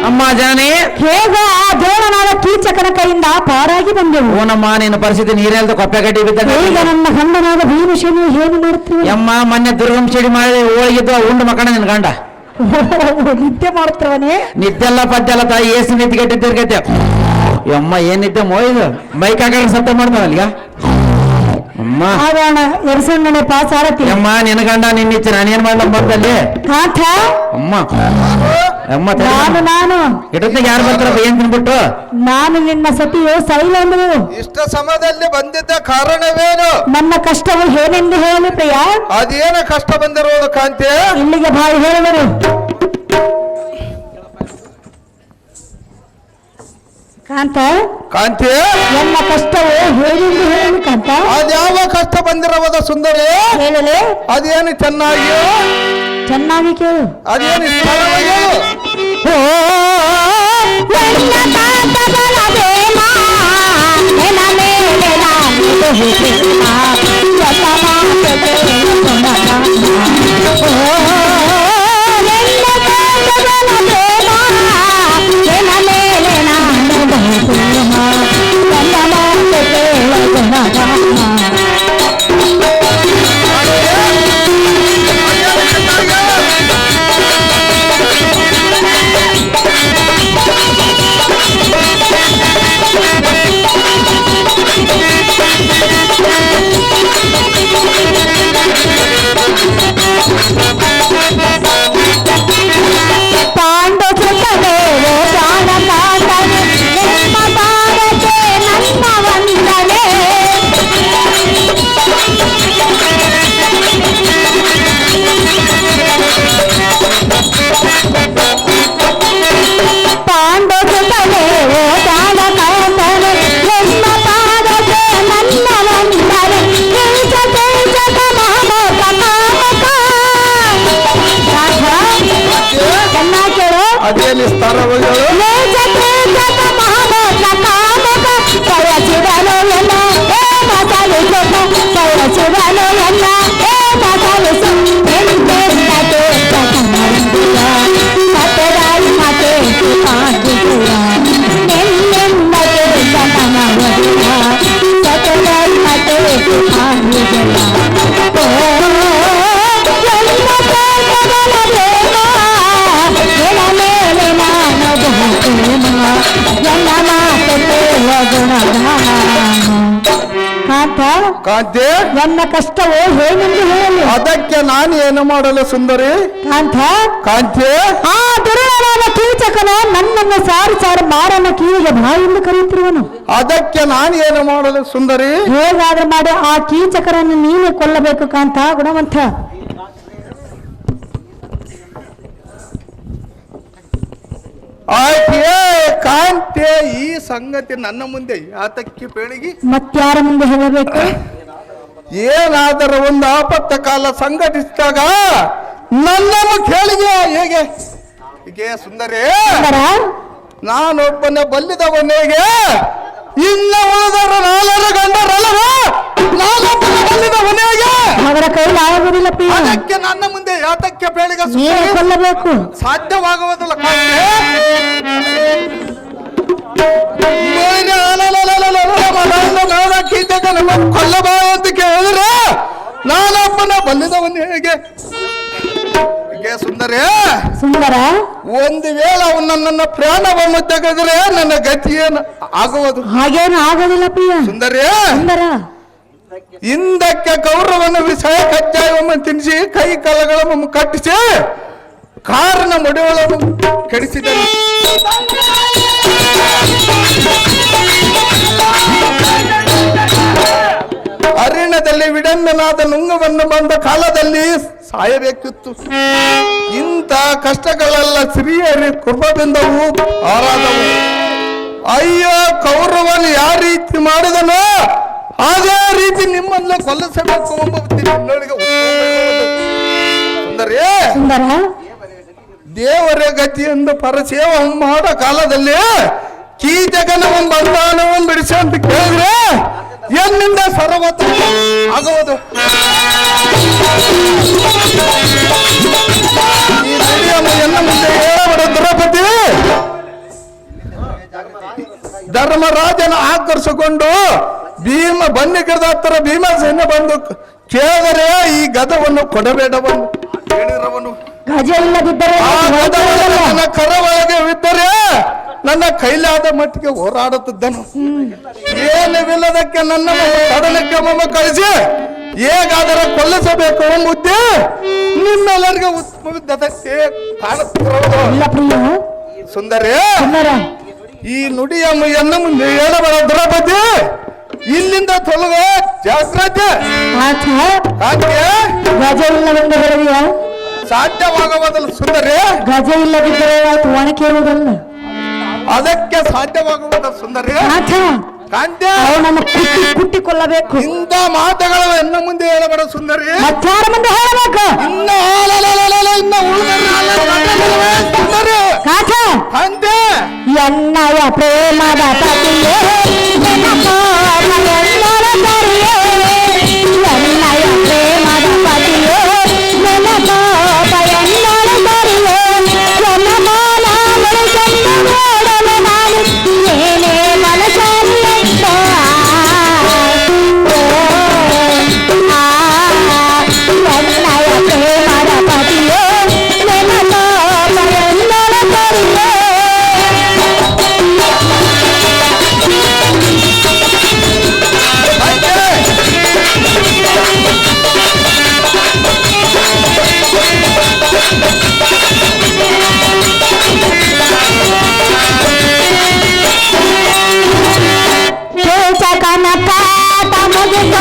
ಅಮ್ಮ ಜಾನಿ ಹೇಗ ಆ ದೇವನಾದ ಕೀಚಕನ ಕೈಯಿಂದ ಪಾರಾಗಿ ಬಂದೆವು. ಓನಮ್ಮ ನಿನ್ನ ಪರಿಸ್ಥಿತಿ ನೀರೆಲ್ದ ಕೊಪ್ಪೆ ಗಡ್ಡಿ ಬಿದ್ದ. ಈಗ ನನ್ನ ಗಂಡನಾದ ಭೀಮಸೇನ ಏನು ಮಾಡ್ತೀವಿ? ಅಮ್ಮ ಮೊನ್ನೆ ದುರ್ಗಂ ಚಡಿ ಮಾಡಿ ಹೋಗಿದ್ದು ಉಂಡು ಮಕ್ಕಳ ನಿನ್ ಗಂಡ ನಿದ್ದೆ ಮಾಡ್ತಾವನೆ. ನಿದ್ದೆಲ್ಲ ಪದ್ದೆಲ್ಲ ತಾಯಿ ಏಸು ನಿದ್ಗೆಟ್ಟಿದ್ದಿರ್ಗೈತೆ. ಅಮ್ಮ ಏನಿದ್ದೆ ಮೋಯ್ದು ಬೈಕ್ ಹಾಕ ಸತ್ತ ಮಾಡ್ತಾವಲ್ಗ ಅಮ್ಮ ಆಗೋಣ ಎರಸಣ್ಣನೆ ಪಾಸ್ ಆರತಿ. ಅಮ್ಮ ನಿನ್ನ ಗಂಡ ನಿನ್ನಿಚ್ಚೆ ನಾನೇನ್ ಮಾಡ್ಲ ಬಂದಲ್ಲಿ ಕಾಂತ ಅಮ್ಮ ಅಮ್ಮ ನಾನು ಇಡತ್ನಾಗ ಯಾರು ಬರ್ತಾರಪ್ಪ ಏನ್ ತಿನ್ಬಿಟ್ಟು? ನಾನು ನಿನ್ನ ಸತಿಯು ಸೈಲೆಂದು. ಇಷ್ಟ ಸಮಯದಲ್ಲಿ ಬಂದಿದ್ದ ಕಾರಣವೇನು? ನನ್ನ ಕಷ್ಟವು ಏನೆಂದು ಹೇಳಿ ಪ್ರಿಯ. ಅದೇನ ಕಷ್ಟ ಬಂದಿರೋದು ಕಾಂತಿ? ಇಲ್ಲಿಗೆ ಬಾಯಿ ಹೇಳಿದರು. ಕಾಂತ ಕಾಂತಿ ನನ್ನ ಕಷ್ಟವು ಹೇಗೆಂದು ಹೇಳಿ ಕಾಂತ. ಅದ್ಯಾವ ಕಷ್ಟ ಬಂದಿರೋದ ಸುಂದರಿ? ಹೇಳಲೆ ಅದೇನು ಚೆನ್ನಾಗಿ ಕೇಳು. ಅದೇನು ಸ್ಥಳವಾಗಿ? ಓ ನನ್ನ ಕಾಂತ ಬಲವೇಮ ನಿನ್ನ ಮೇಲೆ ನಾನು ಬಹುಪ್ರೇಮ ಎಲ್ಲ ಮಾತು ಕೇಳು ಗುಣಗಾನ. ಓ ನನ್ನ ಕಾಂತ ಬಲವೇಮ ನಿನ್ನ ಮೇಲೆ ನಾನು ಬಹುಪ್ರೇಮ ಎಲ್ಲ ಮಾತು ಕೇಳು ಗುಣಗಾನ. ಅದೇನು ಸ್ಥಳವಾಗಿ? ಕಾಂತಿ ನನ್ನ ಕಷ್ಟವು ಏನೆಂದು ಹೇಳಿ. ಅದಕ್ಕೆ ನಾನು ಏನು ಮಾಡಲು ಸುಂದರಿ? ಕಾಂತ ಕಾಂತಿ ಆ ದುರ್ಯೋಧನ ಕೀಚಕನು ನನ್ನನ್ನು ಸಾರಿ ಸಾರಿ ಮಾರನ ಕಿವಿಗೆ ಬಾಯಿಂದ ಕರೆಯುತ್ತಿರುವನು. ಅದಕ್ಕೆ ನಾನು ಏನು ಮಾಡಲು ಸುಂದರಿ? ಹೇಗಾದ್ರೂ ಮಾಡಿ ಆ ಕೀಚಕರನ್ನು ನೀನು ಕೊಲ್ಲಬೇಕು ಕಾಂತ ಗುಣವಂತ. ಆಯ್ತೇ ಕಾಂತೆ, ಈ ಸಂಗತಿ ನನ್ನ ಮುಂದೆ ಯಾತಕ್ಕೆ ಪೇಳಿಗೆ? ಮತ್ತಾರ ಮುಂದೆ ಹೇಳಬೇಕು? ಏನಾದರೂ ಒಂದು ಆಪತ್ತ ಕಾಲ ಸಂಘಟಿಸಿದಾಗ ನನ್ನನ್ನು ಕೇಳಿಗೆ ಹೇಗೆ? ಹೀಗೆ ಸುಂದರಿ, ನಾನೊಬ್ಬನೇ ಬಲ್ಲಿದವನೇಗೆ ಇನ್ನ ಉಳಿದರ ನಾಲ್ವರು ಗಂಡರಲ್ಲವ ನಾನೊಬ್ಬನ ಬಲ್ಲಿದವನೇಗೆ ಅವರ ಕೈಲಿ ಆಗುವುದಿಲ್ಲ. ಅದಕ್ಕೆ ನನ್ನ ಮುಂದೆ ಯಾತಕ್ಕೆ ಪೇಳಿಗೆ ಕೊಲ್ಲಬೇಕು? ಸಾಧ್ಯವಾಗುವುದಿಲ್ಲ. ಕೊಲ್ಲಬಾ ಅಂತ ಕೇಳಿದ್ರೆ ನಾನೊಬ್ಬನ ಬಲ್ಲಿದವನು ಹೇಗೆ? ಸುಂದರ ಸುಂದರ, ಒಂದು ವೇಳೆ ಅವನು ನನ್ನನ್ನು ಪ್ರಾಣವನ್ನು ತೆಗೆದ್ರೆ ನನ್ನ ಗತಿ ಏನು ಆಗುವುದು? ಹಾಗೇನು ಆಗೋದಿಲ್ಲ ಪ್ರಿಯ. ಸುಂದರೇ, ಸುಂದರ ಹಿಂದಕ್ಕೆ ಗೌರವನ ವಿಷಯ ಕಜ್ಜಾಯವನ್ನು ತಿನ್ನಿಸಿ ಕೈ ಕಾಲಗಳನ್ನು ಕಟ್ಟಿಸಿ ಕಾರಣ ಮಡಿಗಳನ್ನು ಕೆಡಿಸಿದನು. ಅರಣ್ಯದಲ್ಲಿ ವಿಡಂಬನಾದ ನುಂಗವನ್ನು ಬಂದ ಕಾಲದಲ್ಲಿ ಸಾಯಬೇಕಿತ್ತು. ಇಂಥ ಕಷ್ಟಗಳೆಲ್ಲ ಸ್ತ್ರೀಯರಿ ಕೃಪದಿಂದವು ಆರಾದವು. ಅಯ್ಯೋ, ಕೌರವನು ಯಾವ ರೀತಿ ಮಾಡಿದನೋ ಅದೇ ರೀತಿ ನಿಮ್ಮನ್ನ ಕೊಲ್ಲಿಸಬೇಕು ಎಂಬ ಸುಂದರ ದೇವರ ಗತಿಯಿಂದ ಪರಸೇವ ಮಾಡೋ ಕಾಲದಲ್ಲಿ ಕೀಚಕನವನ್ನು ಬಂಧಾನವನ್ನು ಬಿಡಿಸಿ ಅಂತ ಕೇಳಿದ್ರೆ ಎನ್ನಿಂದ ಸರ್ವತ್ರ ಆಗುವುದು. ಈ ಎನ್ನ ಮುಂದೆ ದ್ರೌಪದಿ ಧರ್ಮರಾಜನ ಆಕರ್ಷಿಕೊಂಡು ಭೀಮ ಬನ್ನಿಕರದ ಹತ್ತಿರ ಭೀಮಸೇನ ಬಂದು ಕೇಳಿದರೆ ಈ ಗದವನ್ನು ಕೊಡಬೇಡವನು ಹೇಳಿರವನು. ಗಜ ಇಲ್ಲದಿದ್ದರೆ ಆ ಗದವನ್ನು ನನ್ನ ಕರ ಒಳಗೆ ಬಿದ್ದರೆ ನನ್ನ ಕೈಲಾದ ಮಟ್ಟಿಗೆ ಹೋರಾಡುತ್ತಿದ್ದನು. ಏನಿಲ್ಲದಕ್ಕೆ ನನ್ನ ಸದನಕ್ಕೆ ಒಮ್ಮೆ ಕಳಿಸಿ ಹೇಗಾದರೆ ಕೊಲ್ಲಿಸಬೇಕು ಎಂಬುದೇ ನಿಮ್ಮೆಲ್ಲರಿಗೆ ಉತ್ತಮವಿದ್ದದಕ್ಕೆ ಕಾಣುತ್ತಿರುವುದು. ಇಲ್ಲ ಪ್ರಿಯ ಸುಂದರಿ, ಸುಂದರ, ಈ ನುಡಿಯ ಮುಯ್ಯನ್ನು ಮುಂದೆ ಹೇಳಬಾರ ದ್ರೌಪದಿ, ಇಲ್ಲಿಂದ ತೊಲಗ ಜಾಗ್ರತೆ. ಆತ ಹಾಗೆ ಗಜ ಇಲ್ಲವೆಂದು ಹೇಳಿದೆಯಾ? ಸಾಧ್ಯವಾಗುವುದಲ್ಲ ಸುಂದರಿ, ಗಜ ಇಲ್ಲದಿದ್ದರೆ ಆಯ್ತು ಒಣಕೆ ಇರುವುದಲ್ಲ. ಅದಕ್ಕೆ ಸಾಧ್ಯವಾಗುವುದ ಸುಂದರಿ. ಆತ ಕಾಂತ್ಯ, ಅವನನ್ನು ಕುಟ್ಟಿ ಕುಟ್ಟಿಕೊಳ್ಳಬೇಕು. ಇಂಥ ಮಾತುಗಳು ಎನ್ನ ಮುಂದೆ ಹೇಳಬೇಡ ಸುಂದರಿ. ಮತ್ತಾರ ಮುಂದೆ ಹೇಳಬೇಕು. ಇನ್ನ ಸುಂದರಿ ಕಾಚ ಕಾಂತ್ಯ, ಎನ್ನಯ ಪ್ರೇಮದ ಪತಿಯೇ ಎನ್ನಯ ಪ್ರೇಮದ ಪತಿಯೇ ಏನೇ ಮನಸಾರಿಯಂತ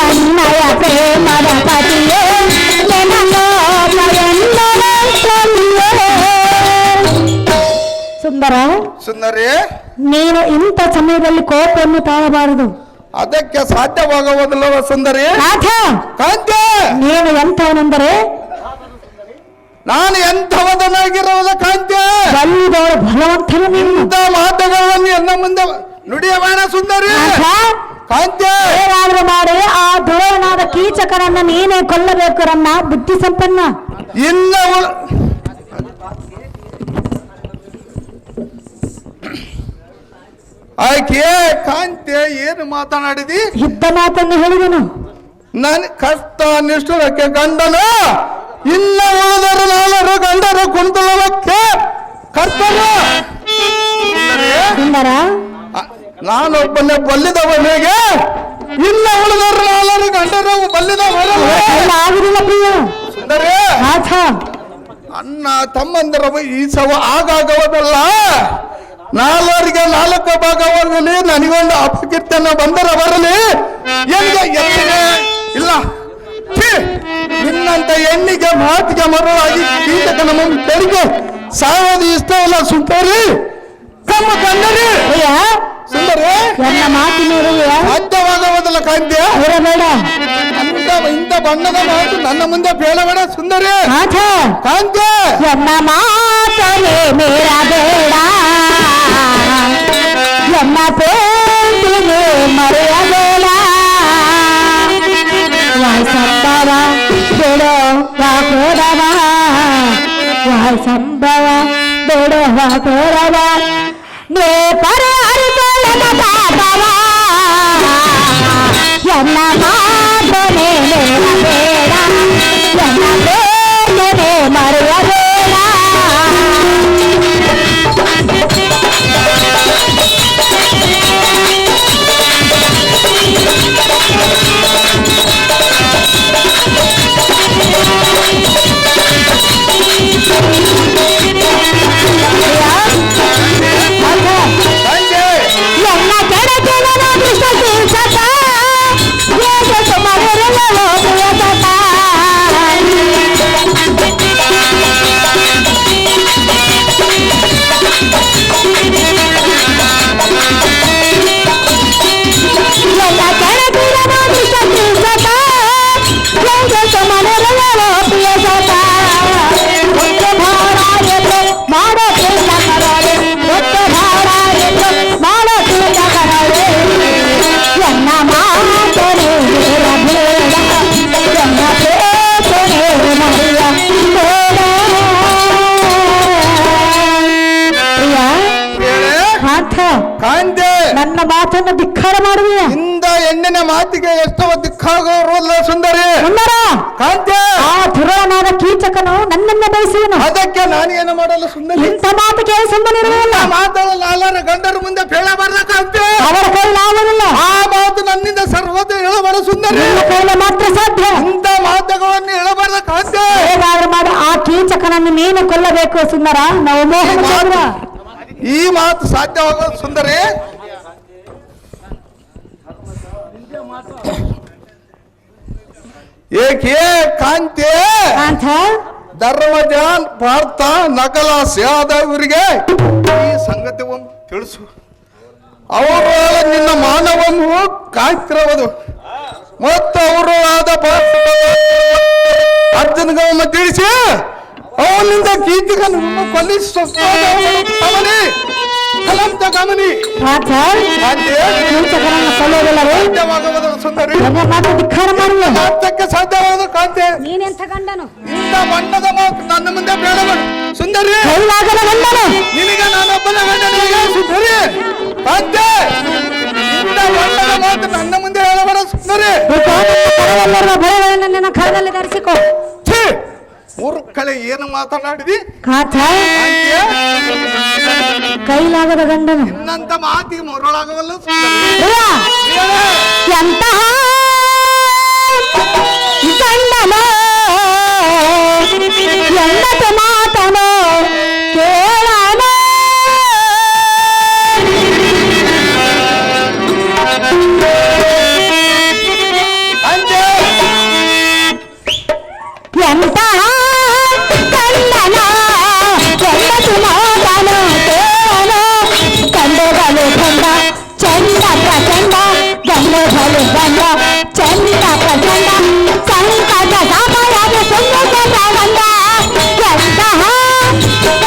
ಎನ್ನಯ ಪ್ರೇಮದ ಪತಿಯೇ ಸುಂದರ, ಸುಂದರಿ, ನೀನು ಇಂಥ ಸಮಯದಲ್ಲಿ ಕೋಪವನ್ನು ತಾಳಬಾರದು. ಅದಕ್ಕೆ ಸಾಧ್ಯವಾಗುವುದಿಲ್ಲವ ಸುಂದರಿ. ನಾಥ, ಕಾಂತ್ಯ, ನೀನು ಎಂಥವನೆಂದರೆ ನಾನು ಎಂಥವದನಾಗಿರುವುದ ಕಾಂತ್ಯ. ಬಲ್ಲಿದವಳು ಬಲವಂತನ ನೀನು. ಇಂಥ ಮಾತುಗಳನ್ನು ಎನ್ನ ಮುಂದೆ ನುಡಿಯಬೇಡ ಸುಂದರಿ. ನಾಥ, ಕಾಂತ್ಯ, ಏನಾದ್ರೂ ಮಾಡಿ ಆ ದುರನಾದ ಕೀಚಕರನ್ನ ನೀನೇ ಕೊಲ್ಲಬೇಕು. ರನ್ನ ಬುದ್ಧಿ ಸಂಪನ್ನ. ಇನ್ನ ಆಕೆ ಕಾಂತ್ಯ ಏನು ಮಾತನಾಡಿದಿ? ಯುದ್ಧ ಮಾತನ್ನು ಹೇಳಿದನು. ನನ್ ಕಷ್ಟ ನಿಷ್ಠುರಕ್ಕೆ ಗಂಡನು, ಇನ್ನ ಉಳಿದರು ನಾಲ್ವರು ಗಂಡರು ಕುಂತುಲಕ್ಕೆ ಕರ್ತನು. ಸುಂದರ, ನಾನೊಬ್ಬನೇ ಬಲ್ಲಿದವನಿಗೆ ಇನ್ನ ಉಳಿದರು ನಾಲ್ವರು ಗಂಡರು ಬಲ್ಲಿದವರು. ಆಗುದಿಲ್ಲ ಪ್ರಿಯ. ಸುಂದರೇ, ನಾಥ, ಅಣ್ಣ ತಮ್ಮಂದಿರ ಈ ಸವ ಆಗಾಗವದಲ್ಲ. ನಾಲ್ವರಿಗೆ ನಾಲ್ಕು ಭಾಗವಾಗಲಿ, ನನಗೊಂದು ಅಪಕೀರ್ತನ ಬಂದರ ಬರಲಿ. ಇಲ್ಲ, ನಿನ್ನಂತ ಹೆಣ್ಣಿಗೆ ಮಾತಿಗೆ ಮರಳಾಗಿ ಕೀಟಕನ ತೆರಿಗೆ ಸಾಯೋದು ಇಷ್ಟ ಇಲ್ಲ ಸುಂದರಿ. ತಮ್ಮ ಕಂಡರಿ ಸುಂದರಿ, ನನ್ನ ಮಾತಿನ ಸಾಧ್ಯವಾಗುವುದಿಲ್ಲ ಕಾಂತ್ಯ. ಇರಬೇಡ. ಇಂಥ ಬಣ್ಣದ ಮಾತು ನನ್ನ ಮುಂದೆ ಬೇಡಬೇಡ ಸುಂದರಿ. ನಾಥ, ಕಾಂತ್ಯ, ನನ್ನ ಮಾತನೇ ಮೇರ ಬೇಡ, ನನ್ನ ಪೇಂಟಿಗೆ ಮರೆಯಬೇಡ. ಸಂಭವ ಬಿಡುವ ಕೊಡವ, ಸಂಭವ ಬಿಡುವ ಕೊಡವ, ನೇ ಪರ ಅರಿತೊಳದ ಪಾಪವ. ಎನ್ನ ಮಾತನೇ ಮೇರಬೇಡ, ಎನ್ನ ಪೇಂಟಿಗೆ ಮರೆಯಬೇಡ. ಎಲ್ಲ ಕೆಡಕೆನ ದೃಷ್ಟ ತೀರ್ಸತ, ನನ್ನ ಮಾತನ್ನು ಧಿಕ್ಕಾರ ಮಾಡುವೆ. ಇಂದ ಹೆಣ್ಣಿನ ಮಾತಿಗೆ ಎಷ್ಟೋ ದಿಕ್ಕಾಗೋಲ್ಲ ಸುಂದರಿ. ಸುಂದರ, ಕಾಂತೆ, ಆ ದುರ್ಬಲನಾದ ಕೀಚಕನು ನನ್ನನ್ನ ಬಯಸುವನು. ಅದಕ್ಕೆ ನಾನೇನು ಮಾಡಲು ಸುಂದರಿ? ಇಂಥ ಮಾತು ಕೇಳಿ ಸುಮ್ಮನಿರುವುದಿಲ್ಲ. ಮಾತಾಡಲ್ಲ ಅಲ್ಲರ ಗಂಡರ ಮುಂದೆ ಬೇಡಬಾರ್ದ ಕಾಂತೆ. ಅವರ ಕೈಲಾಗಲಿಲ್ಲ. ಆ ಮಾತು ನನ್ನಿಂದ ಸರ್ವದ ಹೇಳಬಾರ ಸುಂದರಿ. ನಿನ್ನ ಕೈಲ ಮಾತ್ರ ಸಾಧ್ಯ. ಇಂಥ ಮಾತುಗಳನ್ನು ಹೇಳಬಾರ್ದ ಕಾಂತೆ. ಹೇಗಾದ್ರೂ ಮಾಡಿ ಆ ಕೀಚಕನನ್ನು ನೀನು ಕೊಲ್ಲಬೇಕು ಸುಂದರ. ನಾವು ಮೋಹನ ಚಂದ್ರ. ಈ ಮಾತು ಸಾಧ್ಯವಾಗಲು ಸುಂದರಿ. ಏಕೆ ಕಾಂತೆ? ಕಾಂತ, ಧರ್ಮಜಾನ್ ಪಾರ್ಥ ನಕಲಾಸೆ ಆದವರಿಗೆ ಈ ಸಂಗತಿ ಒಂದು ತಿಳಿಸು. ಅವರು ನಿನ್ನ ಮಾನವನ್ನು ಕಾಯ್ತಿರುವುದು ಮತ್ತು ಅವರು ಆದ ಅರ್ಜುನಗವನ್ನು ತಿಳಿಸಿ ಅವನಿಂದ ಕೀರ್ತಿಗಳನ್ನು ಕೊಲ್ಲಿಸ ಕಲಂತ ಗಮನಿ. ಕಾಂತ, ಕಾಂತೆ, ಕೀಚಕನನ್ನು ಕೊಲ್ಲುವುದಿಲ್ಲವೇ? ಸಾಧ್ಯವಾಗುವುದನ್ನು ಸುಂದರಿ. ನನ್ನ ಮಾತು ಧಿಕ್ಕಾರ ಮಾಡುವೆ. ಮಾತಕ್ಕೆ ಸಾಧ್ಯವಾದ ಕಾಂತೆ. ನೀನೆಂಥ ಗಂಡನು? ಇಂಥ ಬಣ್ಣದ ಮಾತು ನನ್ನ ಮುಂದೆ ಬೇಡಬೇಡ ಸುಂದರಿ. ಕೈಲಾಗದ ಗಂಡನು. ನಿನಗೆ ನಾನೊಬ್ಬನ ಗಂಡನಿಗೆ ಸುಂದರಿ. ಕಾಂತೆ, ಇಂಥ ಬಣ್ಣದ ಮಾತು ನನ್ನ ಮುಂದೆ ಹೇಳಬೇಡ ಸುಂದರಿ. ಭಯಗಳನ್ನು ನಿನ್ನ ಕರದಲ್ಲಿ ಧರಿಸಿಕೊ. ಛೀ, ಮೂರು ಕಳೆ ಏನು ಮಾತನಾಡಿದಿ ಕಾಂತ, ಕಾಂತೆ? ಕೈಲಾಗದ ಗಂಡನು. ಇನ್ನಂತ ಮಾತಿಗೆ ಮರಳಾಗವಲ್ಲ ಸುಂದರಿ. ಅಯ್ಯ, ಹೇಳು. ಎಂತಹ ಗಂಡನೋ ಎಂದತ ಮಾತನೋ ಕೇಳನ. ಕಾಂತೆ, ಎಂತಹ ಗಂಡನ ಎಂದತ ಮಾತನೋ ಕೇಳನ. ಕಂಡಗಳು ಕಂಡ ಚಂದ ಪ್ರಚಂಡ, ಗಂಡಗಳು ಗಂಡ ಚಂದ ಪ್ರಚಂಡ, ಸಂಕಟ ಸಾಮಯಾದ ಸುಂದರ ಗಂಡ. ಎಂತಹ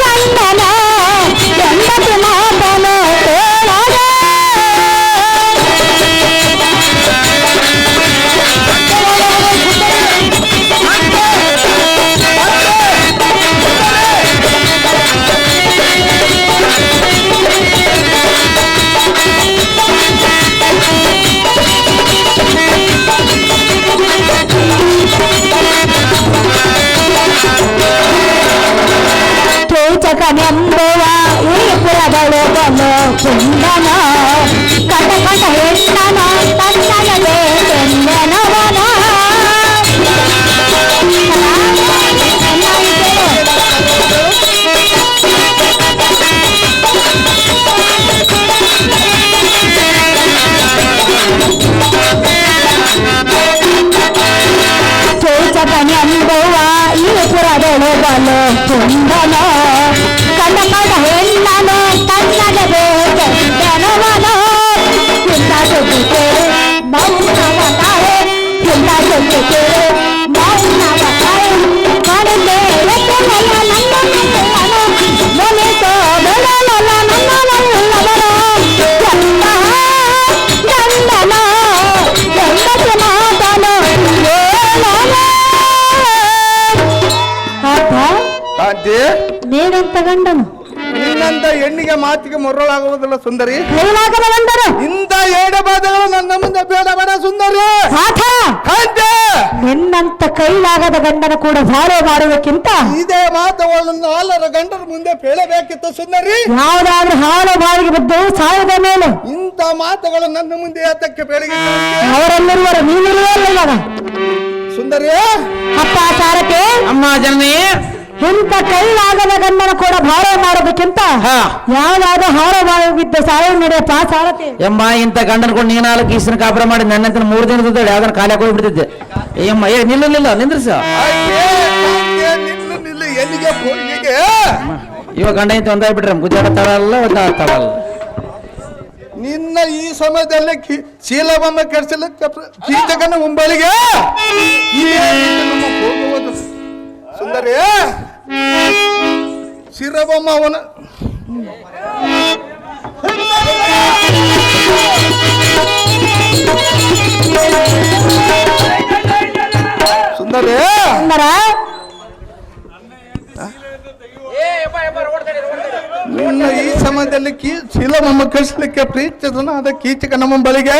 ಗಂಡನ ಎಂದತ ಮಾತನೋ ಕೇಳನ. ಕೀಚಕನೆಂಬುವ ಈ ಪುರದಳು ಬಲು ಕುಂದನ, ಕಟ ಕಟ ಹೆಣ್ಣನ ತನ್ನದೇ ಕೆಂದನವನ. ಕೀಚಕನೆಂಬುವ ಈ ಪುರದಳು ಬಲು ಕುಂದನ, ಕಟ ಕಟ ಹೆಣ್ಣನು ತನ್ನದೇ ಕೆಂದನವನ. ಇಂಥ ಸುದ್ದಿಗೆ ಮೌನವತಾಳೆ, ಇಂಥ ಸುದ್ದಿಗೆ ಮೌನವತಾಳೆ. ಕಡಿಮೆ ಎತ್ತಲಲ್ಲ ನನ್ನ ಮಲ್ಲನು, ಮುನಿಸೋ ಬಿಡಲಲ್ಲ ನನ್ನ ಮಲ್ಲವನು. ಎಂತಹ ಗಂಡನ ಎಂದತ ಮಾತನು ಕೇಳನ. ಕಾಂತೆ, ನೀನೆಂತ ಗಂಡನು? ನಿನ್ನಂತ ಹೆಣ್ಣಿಗೆ ಮಾತಿಗೆ ಮರಳಾಗುವುದಿಲ್ಲ ಸುಂದರಿ. ಕೈಲಾಗದ ಗಂಡನು. ಇಂಥ ಏಡಬಾಧಗಳು ನನ್ನ ಮುಂದೆ ಬೇಡಬೇಡ ಸುಂದರಿ. ಸಾಥ, ಕಾಂತೆ, ನಿನ್ನಂತ ಕೈಲಾಗದ ಗಂಡನ ಕೂಡ ಬಾಳೆ ಮಾಡುವುದಕ್ಕಿಂತ ಇದೇ ಮಾತುಗಳನ್ನು ನಾಲ್ವರ ಗಂಡರ ಮುಂದೆ ಬೇಡಬೇಕಿತ್ತು ಸುಂದರಿ. ಯಾವುದಾದ್ರೂ ಹಾಳು ಬಾವಿಗೆ ಬಿದ್ದು ಸಾಯದ ಮೇಲೆ ಇಂಥ ಮಾತುಗಳು ನನ್ನ ಮುಂದೆ ಏತಕ್ಕೆ ಬೆಳಗ್ಗೆ ಅವರೆಲ್ಲರಿವರು ನೀನಿರುವಲ್ಲ ಸುಂದರಿ. ಅಪ್ಪ ಸಾರಥಿ, ಅಮ್ಮ ಜನನಿ, ಇಂಥ ಕೈಲಾಗದ ಗಂಡನ ಕೂಡ ಬಾಳೆ ಮಾಡೋದಕ್ಕಿಂತ ಹಾ, ಯಾವುದಾದ್ರೂ ಹಾಳು ಬಾವಿ ಬಿದ್ದು ಸಾಯ ನಡೆಯಪ್ಪ ಸಾರಥಿ. ಯಮ್ಮ ಇಂಥ ಗಂಡನ್ಕೊಂಡು ನೀ ನಾಲ್ಕು ಈಸಿನ ಕಾಪುರ ಮಾಡಿ ನನ್ನಂತ 3 ದಿನದ ಯಾವ್ದನ್ನ ಕಾಲಕ್ಕೆ ಹೋಗ್ಬಿಡ್ತಿದ್ದೆ. ಯಮ್ಮ ಏ ನಿಲ್ಲ ನಿಂದ್ರಸ. ನಿಲ್ಲು ಎಲ್ಲಿಗೆ ಹೋಗಿಗೆ? ಇವಾಗ ಗಂಡ ಇಂತ ಒಂದಾಗ್ಬಿಟ್ರೆ ಗುಜರಾತ ತರಲ್ಲ ತರಲ್ಲ. ನಿನ್ನ ಈ ಸಮಯದಲ್ಲಿ ಶೀಲವನ್ನು ಕೆಡಿಸಲು ಕೀಚಕನ ಮುಂಬಳಿಗೆ ಹೋಗುವುದು ಸುಂದರಿ. ಶಿರಬೊಮ್ಮ ಅವನ ಸುಂದರಿ. ಇನ್ನು ಈ ಸಮಯದಲ್ಲಿ ಶೀಲಮಮ್ಮ ಕಳಿಸ್ಲಿಕ್ಕೆ ಪ್ರೀತಿಸನಾದ ಕೀಚಕ ನಮ್ಮ ಬಳಿಗೆ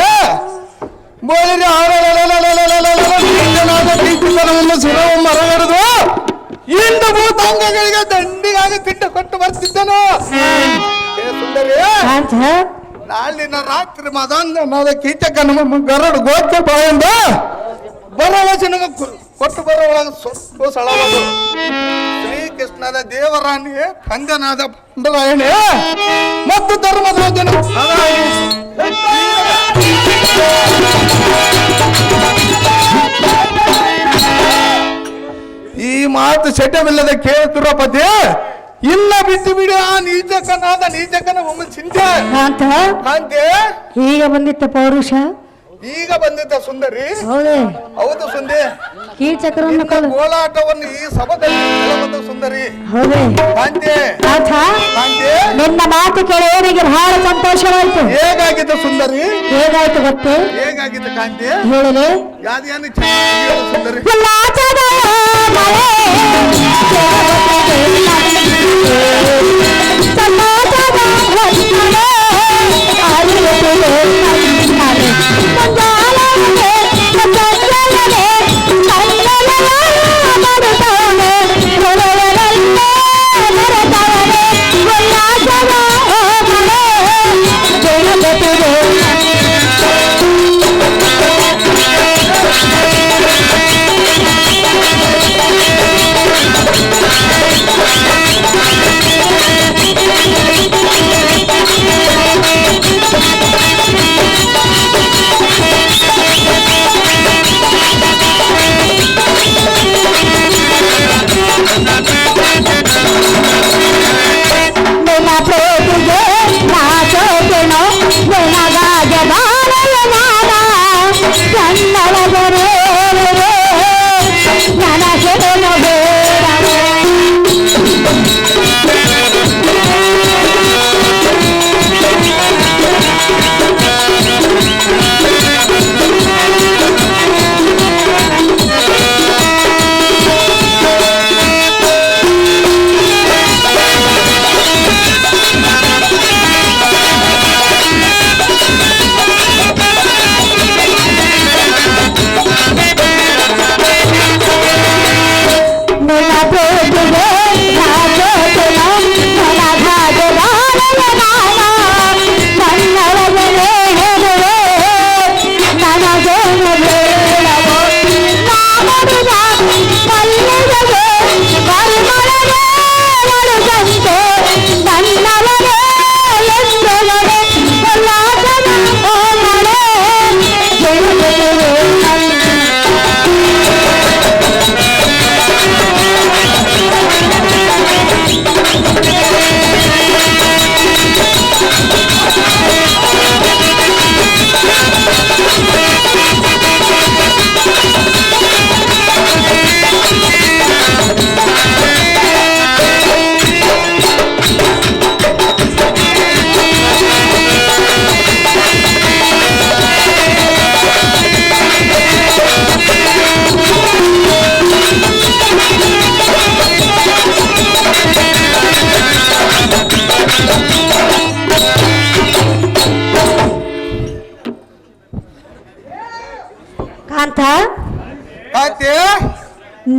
ಬೋಳಿಗೆ ಕೀಚಕನವನ್ನು ಶಿರವ ಮರಗಡೆದು ಇಂದು ಭೂತಾಂಗಗಳಿಗೆ ದಂಡಿಗಾಗಿ ತಿಂಡ ಕೊಟ್ಟು ಬರ್ತಿದ್ದನು. ಸುಂದರಿ, ನಾಳಿನ ರಾತ್ರಿ ಮದಾಂಧನಾದ ಕೀಚಕ ನಮ್ಮ ಗರಡು ಗೋಚ ಬಾಯಿಂದ ಭರವಸೆ ಕೊಟ್ಟು ಬರುವಾಗ ಸ್ವಲ್ಪ ಸಳವದು ಶ್ರೀಕೃಷ್ಣನ ದೇವರಾಣಿ ಕಂದನಾದ ಪಂಡರಾಯಣೆ ಮತ್ತು ಧರ್ಮರಾಜನ ಈ ಮಾತು ಶಟವಿಲ್ಲದ ಕೇಳುತ್ತಿರಪತಿ ಇಲ್ಲ ಬಿಟ್ಟು ಬಿಡಿ ಆ ನೀಚಕನ ಒಮ್ಮೆ ಚಿಂತೆ ಕಾಂತೆ. ಈಗ ಬಂದಿತ್ತ ಪೌರುಷ, ಈಗ ಬಂದಿದ್ದ ಸುಂದರಿ. ಹೌದೇ? ಹೌದು ಸುಂದಿ. ಕೀಚಕರನ್ನು ಕೋಲಾಟವನ್ನು ಈ ಸಭದಲ್ಲಿ ಸುಂದರಿ. ಹೌದೇ? ಕಾಂತೆ, ನಿನ್ನ ಮಾತು ಕೇಳಿ ಅವರಿಗೆ ಬಹಳ ಸಂತೋಷವಾಯ್ತು. ಹೇಗಾಗಿತ್ತು ಸುಂದರಿ? ಹೇಗಾಯ್ತು ಗೊತ್ತೇ? ಹೇಗಾಗಿತ್ತು ಕಾಂತೆ? ಹೇಳಲೆ ಯಾವ್ದೇನು ಸುಂದರಿ?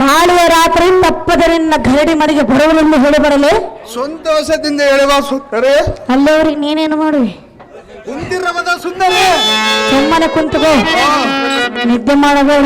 ನಾಳೆಯ ರಾತ್ರಿ ತಪ್ಪದರಿಂದ ಗರಡಿ ಮನೆಗೆ ಬರುವುದನ್ನು ಹೇಳಿಬರಲು ಸಂತೋಷದಿಂದ ಹೇಳುವ ಸುತ್ತರೆ. ಅಲ್ಲವ್ರಿಗೆ ನೀನೇನು ಮಾಡುವೆ? ಕುಂತಿರಮದ ಸುಂದರಿ ಸುಮ್ಮನೆ ಕುಂತುಕೋ, ನಿದ್ದೆ ಮಾಡಬೇಡ.